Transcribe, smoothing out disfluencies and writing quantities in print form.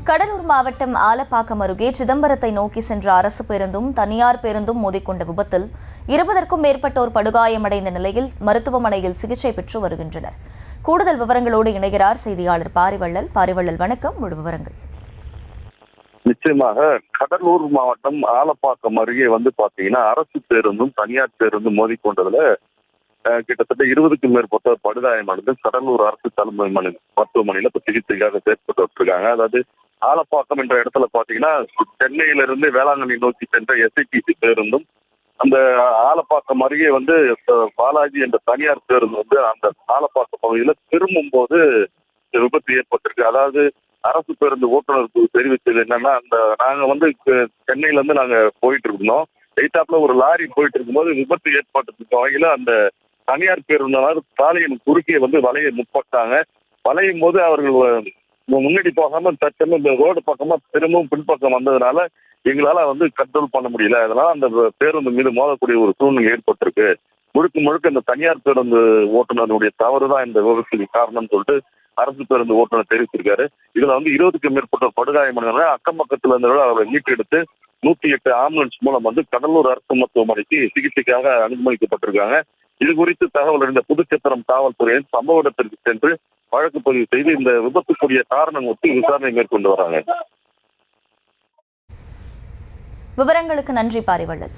கடலூர் மாவட்டம் ஆலப்பாக்கம் அருகே சிதம்பரத்தை நோக்கி சென்ற அரசு பேருந்தும் தனியார் பேருந்தும் மோதிக்கொண்ட விபத்தில் 20க்கும் மேற்பட்டோர் படுகாயமடைந்த நிலையில் மருத்துவமனையில் சிகிச்சை பெற்று வருகின்றனர். கூடுதல் விவரங்களோடு இணைகிறார் செய்தியாளர் பாரிவள்ளல். வணக்கம், முழு விவரங்கள். நிச்சயமாக கடலூர் மாவட்டம் ஆலப்பாக்கம் அருகே பாத்தீங்கன்னா அரசு பேருந்தும் தனியார் பேருந்தும் மோதிக்கொண்டதுல கிட்டத்தட்ட 20க்கும் மேற்பட்டோர் படுகாயமானது கடலூர் அரசு தலைமை மருத்துவமனையில இப்ப சிகிச்சைக்காக சேர்க்கப்பட்டு இருக்காங்க. அதாவது ஆலப்பாக்கம் என்ற இடத்துல பாத்தீங்கன்னா சென்னையிலிருந்து வேளாங்கண்ணி நோக்கி சென்ற எஸ்ஐடிசி பேருந்தும் அந்த ஆலப்பாக்கம் அருகே பாலாஜி என்ற தனியார் பேருந்து அந்த ஆலப்பாக்கம் பகுதியில திரும்பும் போது விபத்து ஏற்பட்டிருக்கு. அதாவது அரசு பேருந்து ஓட்டுநருக்கு தெரிவித்தது என்னன்னா, நாங்க சென்னையில இருந்து நாங்க போயிட்டு இருந்தோம். எய்தாப்புல ஒரு லாரி போயிட்டு இருக்கும்போது விபத்து ஏற்பட்டதுக்கு வகையில அந்த தனியார் பேருந்தால் சாலையின் குறுக்கே வலையை முற்பட்டாங்க. வளையும் போது அவர்கள் முன்னாடி போகாம தச்சம இந்த ரோடு பக்கமா திரும்பவும் பின்பக்கம் வந்ததுனால எங்களால கண்ட்ரோல் பண்ண முடியல. அதனால அந்த பேருந்து மீது மோதக்கூடிய ஒரு சூழ்நிலை ஏற்பட்டிருக்கு. முழுக்க இந்த தனியார் பேருந்து ஓட்டுநருடைய தவறுதான் இந்த விபத்துக்கு காரணம் சொல்லிட்டு அரசு பேருந்து ஓட்டுநர் தெரிவித்திருக்காரு. இதுல 20க்கும் மேற்பட்டோர் படுகாயமான அக்கம் பக்கத்துல இருந்தவர்கள் அவரை மீட்டெடுத்து 108 ஆம்புலன்ஸ் மூலம் கடலூர் அரசு மருத்துவமனைக்கு சிகிச்சைக்காக அனுமதிக்கப்பட்டிருக்காங்க. இது குறித்து தகவல் அறிந்த புதுச்சத்திரம் காவல்துறையின் சம்பவ இடத்திற்கு சென்று வழக்கு பதிவு செய்து இந்த விபத்துக்குரிய காரணம் ஒட்டி விசாரணை மேற்கொண்டு வராங்க. விவரங்களுக்கு நன்றி பாரிவள்ளல்.